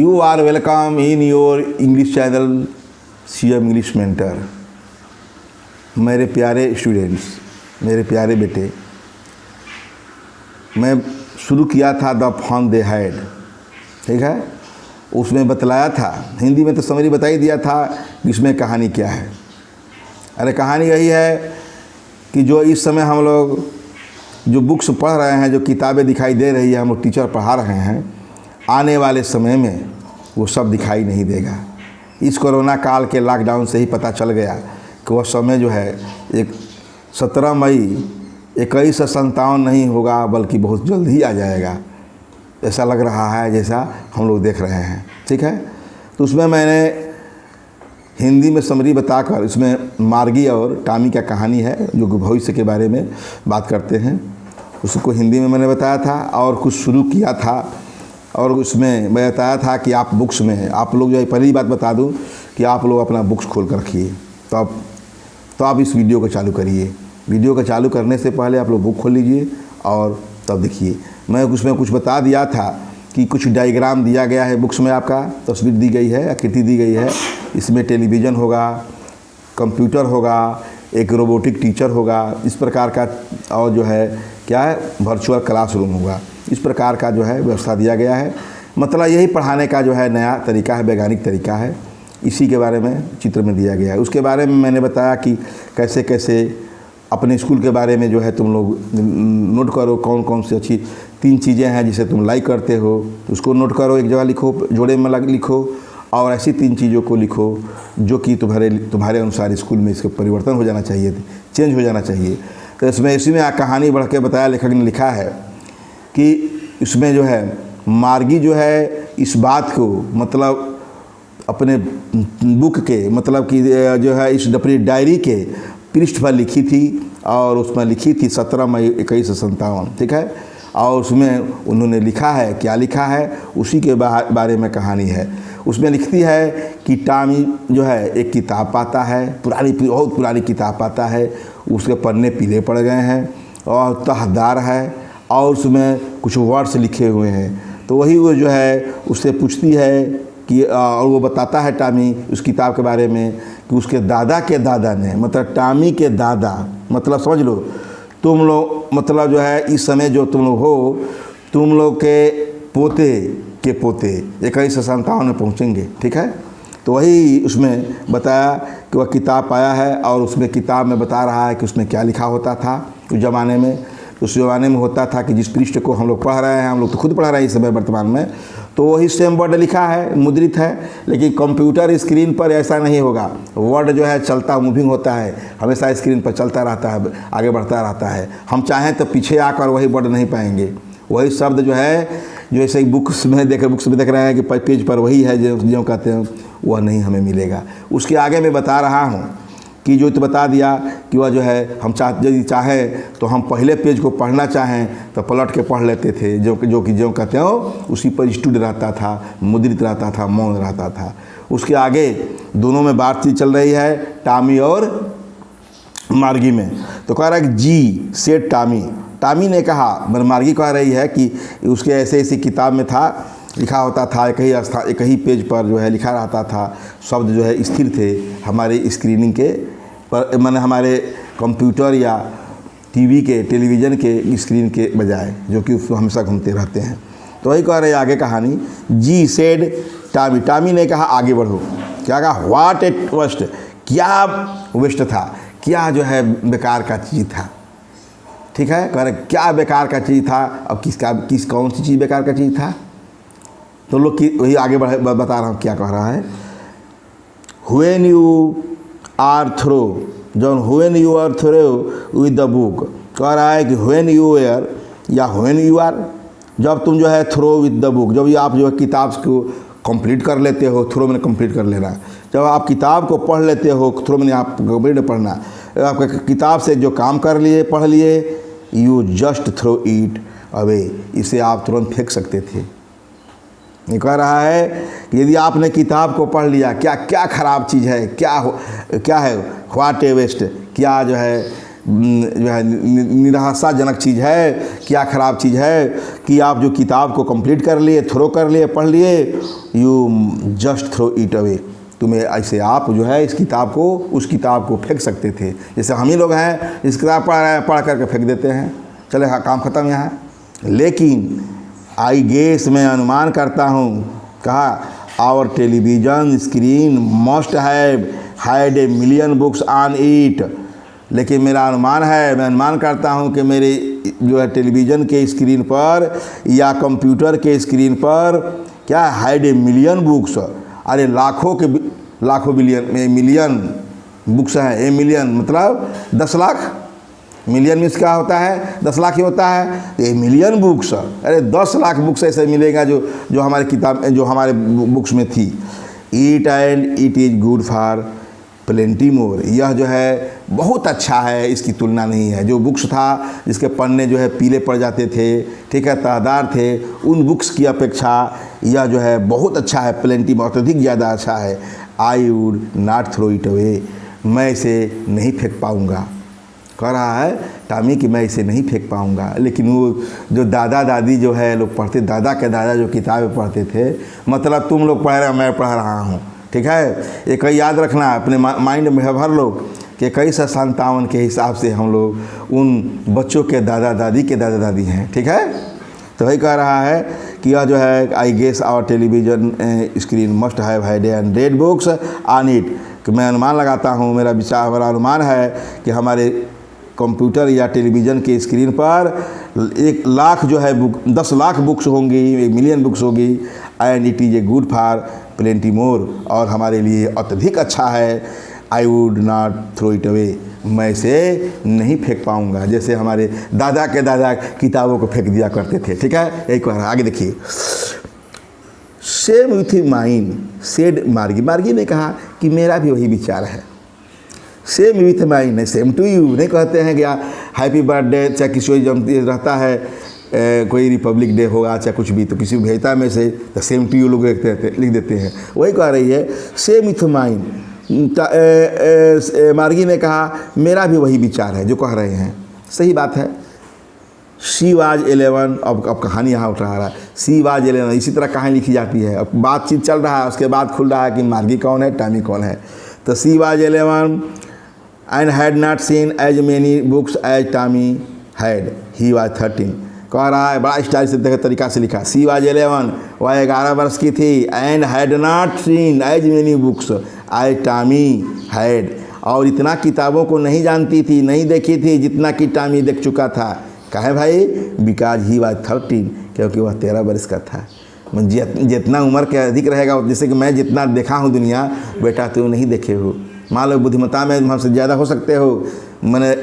You are welcome in your English channel CM English Mentor। मेरे प्यारे students, मेरे प्यारे बेटे, मैं शुरू किया था द फन दे हैड, ठीक है। उसमें बतलाया था, हिंदी में तो समरी बता ही दिया था कि इसमें कहानी क्या है। अरे कहानी यही है कि जो इस समय हम लोग जो बुक्स पढ़ रहे हैं, जो किताबें दिखाई दे रही है, हम लोग टीचर पढ़ा रहे हैं, आने वाले समय में वो सब दिखाई नहीं देगा। इस कोरोना काल के लॉकडाउन से ही पता चल गया कि वह समय जो है एक 17 मई 2157 नहीं होगा, बल्कि बहुत जल्द ही आ जाएगा। ऐसा लग रहा है जैसा हम लोग देख रहे हैं, ठीक है। तो उसमें मैंने हिंदी में समरी बताकर, इसमें मार्गी और टॉमी का कहानी है जो कि भविष्य के बारे में बात करते हैं, उसको हिंदी में मैंने बताया था और कुछ शुरू किया था। और उसमें मैं बताया था कि आप बुक्स में, आप लोग जो है, पहली बात बता दूं कि आप लोग अपना बुक्स खोल कर रखिए, तो आप इस वीडियो को चालू करिए। वीडियो को चालू करने से पहले आप लोग बुक खोल लीजिए और तब देखिए। मैं उसमें कुछ बता दिया था कि कुछ डायग्राम दिया गया है बुक्स में, आपका तस्वीर दी गई है, आकृति दी गई है। इसमें टेलीविज़न होगा, कंप्यूटर होगा, एक रोबोटिक टीचर होगा, इस प्रकार का, और जो है क्या है, वर्चुअल क्लासरूम होगा। इस प्रकार का जो है व्यवस्था दिया गया है। मतलब यही पढ़ाने का जो है नया तरीका है, वैज्ञानिक तरीका है। इसी के बारे में चित्र में दिया गया है। उसके बारे में मैंने बताया कि कैसे कैसे अपने स्कूल के बारे में जो है तुम लोग नोट करो, कौन कौन सी अच्छी 3 चीज़ें हैं जिसे तुम लाइक करते हो, उसको नोट करो, एक जगह लिखो, जोड़े में लिखो, और ऐसी 3 चीज़ों को लिखो जो कि तुम्हारे अनुसार स्कूल में इसका परिवर्तन हो जाना चाहिए, चेंज हो जाना चाहिए। तो इसमें इसी में कहानी बढ़ के बताया, लेखक ने लिखा है कि इसमें जो है मार्गी जो है इस बात को, मतलब अपने बुक के, मतलब कि जो है इस अपनी डायरी के पृष्ठ पर लिखी थी, और उसमें लिखी थी 17 मई 2157, ठीक है। और उसमें उन्होंने लिखा है, क्या लिखा है, उसी के बारे में कहानी है। उसमें लिखती है कि टॉमी जो है एक किताब पाता है, बहुत पुरानी किताब पाता है, उसके पन्ने पीले पड़ गए हैं और तहदार है, और उसमें कुछ वर्ड्स लिखे हुए हैं। तो वही वो जो है उससे पूछती है कि, और वो बताता है टॉमी उस किताब के बारे में कि उसके दादा के दादा ने, मतलब टॉमी के दादा, मतलब समझ लो तुम लोग, मतलब जो है इस समय जो तुम लोग हो, तुम लोग के पोते के पोते 2157 में पहुँचेंगे, ठीक है। तो वही उसमें बताया कि वह किताब पाया है, और उसमें किताब में बता रहा है कि उसमें क्या लिखा होता था उस ज़माने में। उस ज़माने में होता था कि जिस पृष्ठ को हम लोग पढ़ रहे हैं, हम लोग तो खुद पढ़ रहे हैं इस समय वर्तमान में, तो वही सेम वर्ड लिखा है, मुद्रित है। लेकिन कंप्यूटर स्क्रीन पर ऐसा नहीं होगा। वर्ड जो है चलता, मूविंग होता है, हमेशा स्क्रीन पर चलता रहता है, आगे बढ़ता रहता है। हम चाहें तो पीछे आकर वही वर्ड नहीं पाएंगे। वही शब्द जो है, जो ऐसे बुक्स में देख रहे हैं कि पेज पर वही है जो कहते हैं, वह नहीं हमें मिलेगा। उसके आगे मैं बता रहा हूँ कि जो तो बता दिया कि वह जो है हम यदि चाहें तो हम पहले पेज को पढ़ना चाहें तो पलट के पढ़ लेते थे, जो कहते हो उसी पर स्टूड रहता था, मुद्रित रहता था, मौन रहता था। उसके आगे दोनों में बातचीत चल रही है, टॉमी और मार्गी में। तो कह रहा है कि जी सेड टॉमी ने कहा, मार्गी कह रही है कि उसके ऐसी किताब में था, लिखा होता था, एक ही पेज पर जो है लिखा रहता था, शब्द जो है स्थिर थे हमारे स्क्रीनिंग के पर, माने हमारे कंप्यूटर या टेलीविज़न के स्क्रीन के बजाय, जो कि उसको हमेशा घूमते रहते हैं। तो वही कह रहे आगे कहानी, जी सेड टॉमी ने कहा आगे बढ़ो। क्या कहा, व्हाट एट वेस्ट, क्या वेस्ट था, क्या जो है बेकार का चीज़ था, ठीक है। कह रहे क्या बेकार का चीज़ था। अब कौन सी चीज़ बेकार का चीज़ था, तो लोग की वही आगे बता रहा हूँ क्या कह रहा है। When you are through, John when you are through with the book, कह रहा है कि व्हेन यू आर या व्हेन यू आर, जब तुम जो है थ्रो विद द बुक, जब आप जो है किताब को कंप्लीट कर लेते हो, थ्रो मैंने कंप्लीट कर लेना, जब आप किताब को पढ़ लेते हो, थ्रो मैंने आप कंप्लीट पढ़ना, आपका किताब से जो काम कर लिए, पढ़ लिए, you just throw it away, इसे आप तुरंत फेंक सकते थे। ये कह रहा है कि यदि आपने किताब को पढ़ लिया, क्या क्या ख़राब चीज़ है, क्या है, व्हाट ए वेस्ट, क्या जो है जो है निराशाजनक चीज़ है, क्या ख़राब चीज़ है कि आप जो किताब को कंप्लीट कर लिए, थ्रो कर लिए, पढ़ लिए, you just throw it away. तुम्हें ऐसे आप जो है इस किताब को, उस किताब को फेंक सकते थे। जैसे हम ही लोग हैं, इस किताब पढ़ रहे हैं, पढ़ करके फेंक देते हैं, चले हाँ काम ख़त्म यहाँ। लेकिन आई गेस, मैं अनुमान करता हूँ, कहा our television screen must have had a million books on it. लेकिन मेरा अनुमान है, मैं अनुमान करता हूँ कि मेरे जो है टेलीविज़न के स्क्रीन पर या कंप्यूटर के स्क्रीन पर क्या हैड ए मिलियन बुक्स, अरे लाखों बिलियन में मिलियन बुक्स हैं। ए मिलियन मतलब 10 लाख, मिलियन मीन्स क्या होता है, 10 लाख ही होता है। ए मिलियन बुक्स, अरे 10 लाख बुक्स ऐसे मिलेगा जो हमारे किताब, जो हमारे बुक्स में थी। Eat and it is good for plenty more, यह जो है बहुत अच्छा है, इसकी तुलना नहीं है। जो बुक्स था जिसके पन्ने जो है पीले पड़ जाते थे, ठीक है, तादार थे, उन बुक्स की अपेक्षा यह जो है बहुत अच्छा है, प्लेंटी मोर अधिक ज़्यादा अच्छा है। I would not throw it away, मैं इसे नहीं फेंक पाऊँगा। कह रहा है टॉमी कि मैं इसे नहीं फेंक पाऊँगा। लेकिन वो जो दादा दादी जो है लोग पढ़ते, दादा के दादा जो किताबें पढ़ते थे, मतलब तुम लोग पढ़ रहे हो, मैं पढ़ रहा हूँ, ठीक है। एक याद रखना, अपने माइंड में भर लो कि 2157 के हिसाब से हम लोग उन बच्चों के दादा दादी के दादा दादी हैं, ठीक है। तो वही कह रहा है कि यह जो है I guess our television screen must have had and read books on it, कि मैं अनुमान लगाता हूँ, मेरा विचार, हमारा अनुमान है कि हमारे कंप्यूटर या टेलीविज़न के स्क्रीन पर 1 लाख जो है बुक, 10 लाख बुक्स होंगी, 1 मिलियन बुक्स होगी। And it is a good for plenty more, और हमारे लिए अत्यधिक अच्छा है। I would not throw it away, मैं इसे नहीं फेंक पाऊँगा, जैसे हमारे दादा के दादा किताबों को फेंक दिया करते थे, ठीक है। एक बार आगे देखिए, सेम विथ माइन सेड मार्गी, मार्गी ने कहा कि मेरा भी वही विचार है। सेम विथ माइन है, सेम टू यू नहीं कहते हैं क्या, हैप्पी बर्थडे, चाहे किसी जब रहता है कोई रिपब्लिक डे होगा, चाहे कुछ भी, तो किसी को भेजता है मैसेज, तो सेम टू यू लोग लिख देते हैं। वही कह रही है सेम विथ माइन। मार्गी ने कहा मेरा भी वही विचार है जो कह रहे हैं, सही बात है। शी वाज 11, अब कहानी यहाँ उठ रहा है, शी वाज 11, इसी तरह कहानी लिखी जाती है। अब बातचीत चल रहा है, उसके बाद खुल रहा है कि मार्गी कौन है, टॉमी कौन है। तो she was 11 and had not seen as many books as Tommy had, he was 13। कह रहा है बड़ा स्टाइल से तरीका से लिखा, शी वाज 11, वह 11 वर्ष की थी, and had not seen as many books as Tommy had, और इतना किताबों को नहीं जानती थी, नहीं देखी थी जितना कि टॉमी देख चुका था। कहे भाई, बिकॉज ही वाज 13, क्योंकि वह 13 वर्ष का था। जितना उम्र के अधिक रहेगा, जैसे कि मैं जितना देखा हूँ दुनिया, बेटा तुम नहीं देखे हो। मान लो बुद्धिमत्ता में हमसे ज़्यादा हो सकते हो, मैंने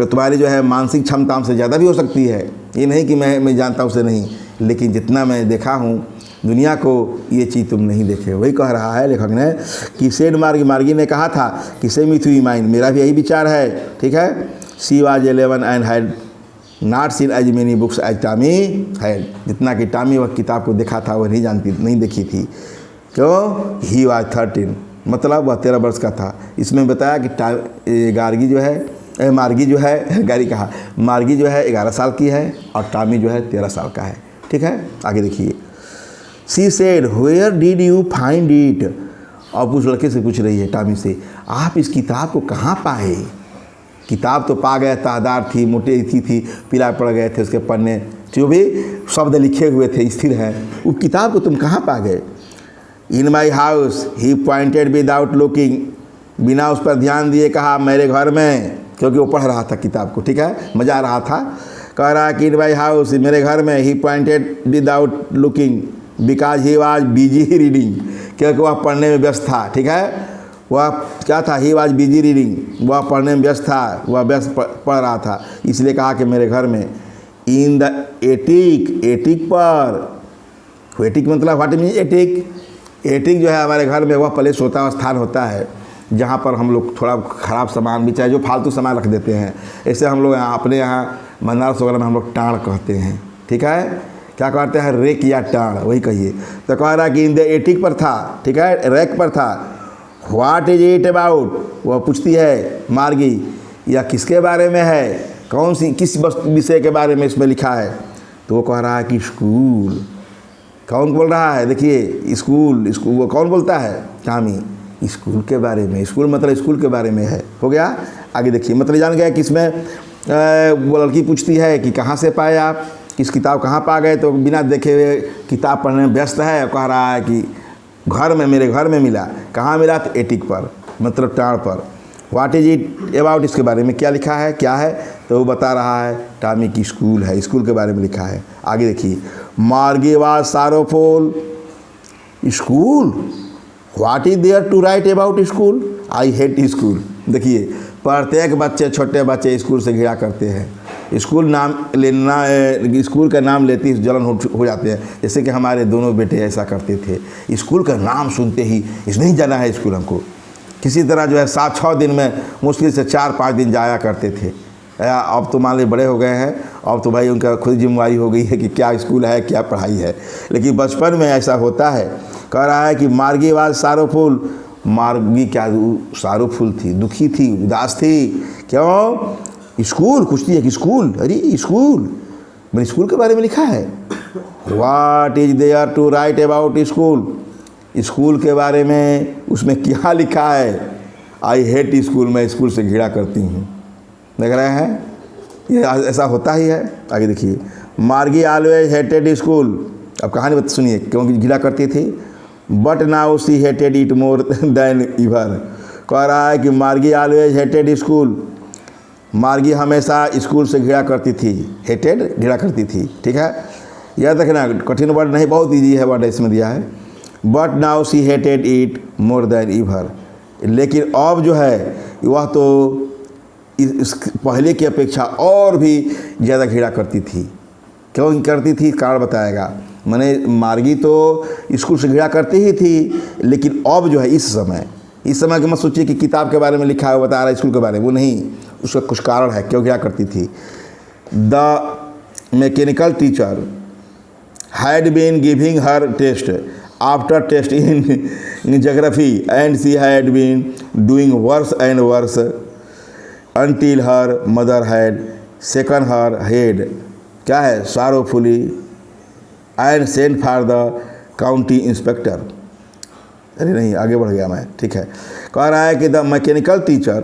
तुम्हारी जो है मानसिक क्षमता हमसे ज़्यादा भी हो सकती है, ये नहीं कि मैं जानता हूँ उसे नहीं, लेकिन जितना मैं देखा हूँ दुनिया को, ये चीज़ तुम नहीं देखे। वही कह रहा है लेखक ने कि सेड मार्गी ने कहा था कि सेम विथ यू माइंड, मेरा भी यही विचार है, ठीक है। She was 11 and had not seen as many books as Tommy had, जितना कि टॉमी वह किताब को देखा था वह नहीं देखी थी। क्यों? ही वाज 13, मतलब वह 13 वर्ष का था। इसमें बताया कि मार्गी जो है गारी कहा, मार्गी जो है 11 साल की है और टॉमी जो है 13 साल का है, ठीक है। आगे देखिए, she said where did you find it, अब उस लड़के से पूछ रही है टॉमी से, आप इस किताब को कहाँ पाए? किताब तो पा गए, तादार थी, मोटी थी, पीला पड़ गए थे उसके पन्ने, जो भी शब्द लिखे हुए थे स्थिर हैं, उस किताब को तुम कहाँ पा गए? In my house, he pointed without looking, बिना उस पर ध्यान दिए कहा मेरे घर में, क्योंकि वो पढ़ रहा था किताब को, ठीक है, मजा आ रहा था। कह रहा कि इन माई हाउस, मेरे घर में, he pointed without looking because he was busy reading, क्योंकि वह पढ़ने में व्यस्त था, ठीक है। वह क्या था? ही वाज बिजी रीडिंग, वह पढ़ने में व्यस्त था, वह व्यस्त पढ़ रहा था, इसलिए कहा कि मेरे घर में। इन द एटिक, एटिक पर, एटिक मतलब व्हाट मीन एटिक? एटिक जो है हमारे घर में वह प्लेस होता है, स्थान होता है जहाँ पर हम लोग थोड़ा ख़राब सामान भी, चाहे जो फालतू सामान रख देते हैं। ऐसे हम लोग अपने यहाँ बनारस वगैरह में हम लोग टाँड़ कहते हैं, ठीक है, क्या कहते हैं? रेक या टाँड़, वही कहिए। तो कह रहा कि इन द एटिक पर था, ठीक है, रैक पर था। व्हाट इज इट अबाउट, वह पूछती है मार्गी, या किसके बारे में है, कौन सी किस विषय के बारे में इसमें लिखा है। तो वो कह रहा है कि स्कूल। कौन बोल रहा है, देखिए स्कूल, स्कूल वो कौन बोलता है, टामी। स्कूल के बारे में, स्कूल मतलब स्कूल के बारे में है, हो गया। आगे देखिए, मतलब जान गया कि इसमें वो लड़की पूछती है कि कहाँ से पाए आप, किस किताब कहाँ पा गए, तो बिना देखे हुए किताब पढ़ने में व्यस्त है। कह रहा है कि घर में, मेरे घर में मिला। कहाँ मिला, तो एटिक पर, मतलब टाड़ पर। व्हाट इज इट अबाउट, इसके बारे में क्या लिखा है, क्या है, तो वो बता रहा है टामी की स्कूल है, स्कूल के बारे में लिखा है। आगे देखिए, Margie was sorrowful, school, what is there to write about school, I hate school. देखिए, प्रत्येक बच्चे, छोटे बच्चे स्कूल से घिरा करते हैं। स्कूल नाम लेना, स्कूल का नाम लेते ही जलन हो जाते हैं। जैसे कि हमारे दोनों बेटे ऐसा करते थे, स्कूल का नाम सुनते ही नहीं जाना है स्कूल हमको। किसी तरह जो है 7-6 दिन में मुश्किल से 4-5 दिन जाया करते थे। अब तो मान ली बड़े हो गए हैं, अब तो भाई उनका खुद जिम्मेवारी हो गई है कि क्या स्कूल है, क्या पढ़ाई है। लेकिन बचपन में ऐसा होता है। कह रहा है कि मार्गी वाज सारोफुल, मार्गी क्या सारोफुल थी, दुखी थी, उदास थी। क्यों, स्कूल पूछती है कि स्कूल, अरे स्कूल, मेरे स्कूल के बारे में लिखा है। What is there to write about school, school के बारे में उसमें क्या लिखा है। आई हेट स्कूल, मैं स्कूल से घिरा करती हूँ। देख रहे हैं, ये ऐसा होता ही है। आगे देखिए, मार्गी ऑलवेज हेटेड स्कूल। अब कहानी सुनिए, क्योंकि घिरा करती थी। But now see hated it more than ever. कह रहा है कि मार्गी ऑलवेज हेटेड स्कूल, मार्गी हमेशा स्कूल से घिरा करती थी। हेटेड, घिरा करती थी, ठीक है। याद रखना, कठिन वर्ड नहीं, बहुत ईजी है वर्ड इसमें दिया है। But now see hated it more than ever, लेकिन अब जो है वह तो इस पहले की अपेक्षा और भी ज़्यादा घिरा करती थी। क्यों करती थी, कारण बताएगा। मैंने मार्गी तो स्कूल से घिरा करती ही थी, लेकिन अब जो है इस समय के मत सोचिए कि किताब के बारे में लिखा है, बता रहा है स्कूल के बारे में, वो नहीं, उसका कुछ कारण है क्यों घिरा करती थी। The mechanical teacher had been giving her test after test in geography and she had been doing worse and worse until her mother had shaken her head, क्या है, sorrowfully, and sent for the county inspector। अरे नहीं, आगे बढ़ गया मैं, ठीक है। कह रहा है कि द मैकेनिकल टीचर,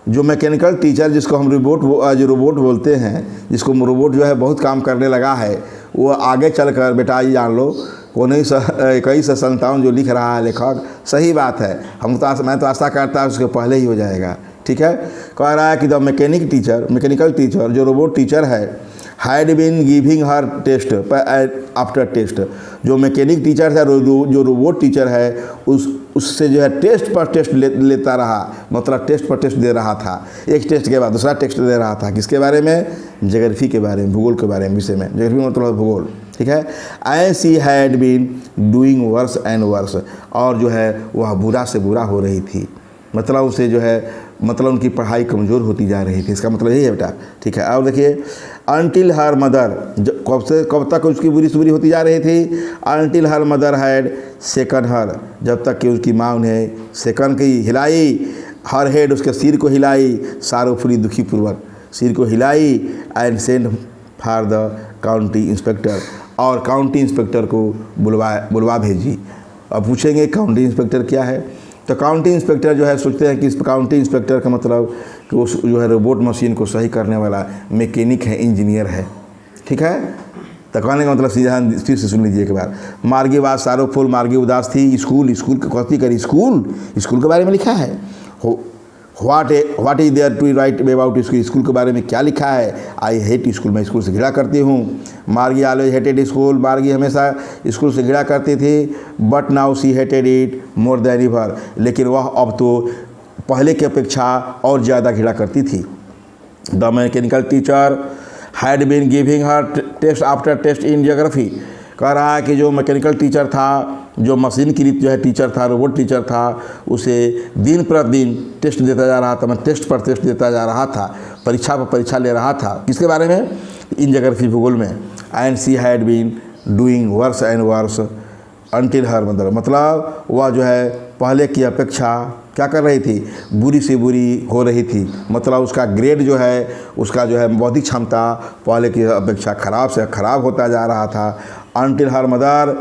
जो मैकेनिकल टीचर जिसको हम रोबोट बोलते हैं, जिसको रोबोट जो है बहुत काम करने लगा है, वो आगे चलकर बेटा ये जान लो 1957 जो लिख रहा है लेखक, सही बात है। मैं तो आशा करता हूँ उसके पहले ही हो जाएगा, ठीक है। कह रहा है कि द मैकेनिकल टीचर जो रोबोट टीचर है, had been giving her test after test, जो मैकेनिक टीचर है, जो रोबोट टीचर है, उससे जो है टेस्ट पर टेस्ट लेता रहा, मतलब टेस्ट पर टेस्ट दे रहा था। एक टेस्ट के बाद दूसरा टेस्ट दे रहा था। किसके बारे में, ज्योग्राफी के बारे में, भूगोल के बारे में, विषय में। ज्योग्राफी मतलब भूगोल, ठीक है। And she had been doing worse and worse, और जो है वह बुरा से बुरा हो रही थी। मतलब उसे जो है, मतलब उनकी पढ़ाई कमज़ोर होती जा रही थी, इसका मतलब यही है बेटा, ठीक है। और देखिए, अनटिल हर मदर, कब तक उसकी बुरी से बुरी होती जा रही थी। Until her mother had second her, जब तक कि उसकी माँ उन्हें सेकन की हिलाई, हर हेड, उसके सिर को हिलाई, सारोफुली, दुखी पूर्वक सिर को हिलाई, and send for the county inspector, और काउंटी इंस्पेक्टर को बुलवा भेजी। अब पूछेंगे काउंटी इंस्पेक्टर क्या है, तो काउंटी इंस्पेक्टर जो है सोचते हैं कि इस काउंटी इंस्पेक्टर का मतलब कि वो जो है रोबोट मशीन को सही करने वाला मैकेनिक है, इंजीनियर है, ठीक है। तो कहने का मतलब सीधा फिर से सुन लीजिए एक बार। मार्गी वाज सारोफुल, मार्गी उदास थी। स्कूल कथी करी, स्कूल के बारे में लिखा है। What is there to write about school के बारे में क्या लिखा है। आई हेट स्कूल, मैं स्कूल से घिरा करती हूँ। मार्गी ऑलवेज हेटेड स्कूल, मार्गी हमेशा स्कूल से घिरा करती थी। But now she hated it more than ever, लेकिन वह अब तो पहले की अपेक्षा और ज़्यादा घिरा करती थी। The mechanical teacher had been giving her test after test in geography, कह रहा है कि जो मैकेनिकल टीचर था, जो मशीन की जो है टीचर था, रोबोट टीचर था, उसे दिन प्रतिदिन टेस्ट देता जा रहा था, मैं टेस्ट पर टेस्ट देता जा रहा था, परीक्षा पर परीक्षा ले रहा था। किसके बारे में, इन ज्योग्राफी, भूगोल में। And she had been doing worse and worse until her mother, मतलब वह जो है पहले की अपेक्षा क्या कर रही थी, बुरी से बुरी हो रही थी। मतलब उसका ग्रेड जो है, उसका जो है बौद्धिक क्षमता पहले की अपेक्षा ख़राब से ख़राब होता जा रहा था। Until her mother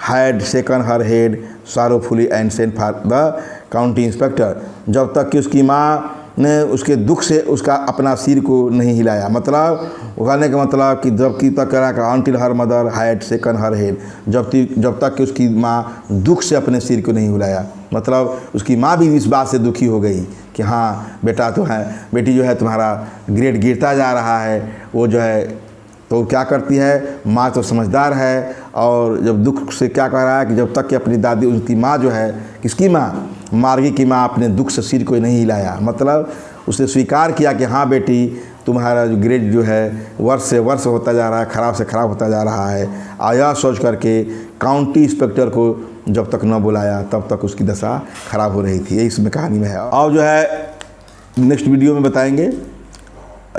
had shaken her head sorrowfully and sent for the county inspector, जब तक कि उसकी माँ ने उसके दुख से उसका अपना सिर को नहीं हिलाया। मतलब कहने का मतलब कि जबकि तक कह रहा का until her mother had shaken her head, जब तक कि उसकी माँ दुख से अपने सिर को नहीं हिलाया। मतलब उसकी माँ भी इस बात से दुखी हो गई कि हाँ बेटा तो है, बेटी जो है तुम्हारा ग्रेड गिरता जा रहा है। वो जो है तो क्या करती है, माँ तो समझदार है, और जब दुख से क्या कह रहा है कि जब तक कि अपनी दादी, उनकी माँ जो है, किसकी माँ, मार्गी की माँ, अपने दुख से सिर को नहीं हिलाया। मतलब उसने स्वीकार किया कि हाँ बेटी तुम्हारा जो ग्रेड जो है वर्ष से वर्ष होता जा रहा है, ख़राब से ख़राब होता जा रहा है। आया सोच करके काउंटी इंस्पेक्टर को जब तक न बुलाया तब तक उसकी दशा ख़राब हो रही थी। यही इसमें कहानी में है। और जो है नेक्स्ट वीडियो में बताएंगे,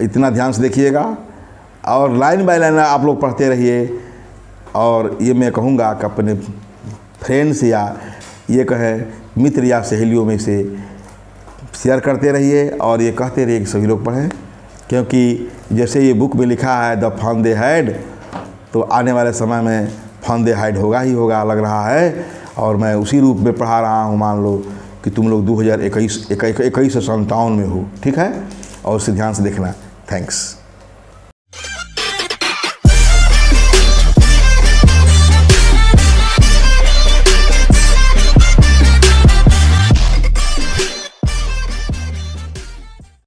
इतना ध्यान से देखिएगा और लाइन बाय लाइन आप लोग पढ़ते रहिए। और ये मैं कहूँगा कि अपने फ्रेंड्स या ये कहे मित्र या सहेलियों में से शेयर करते रहिए और ये कहते रहिए कि सभी लोग पढ़ें, क्योंकि जैसे ये बुक में लिखा है द फन दे हैड, तो आने वाले समय में फन दे हैड होगा ही होगा लग रहा है। और मैं उसी रूप में पढ़ा रहा हूँ। मान लो कि तुम लोग 2021 से 57 में हो, ठीक है, और उसे ध्यान से देखना। थैंक्स।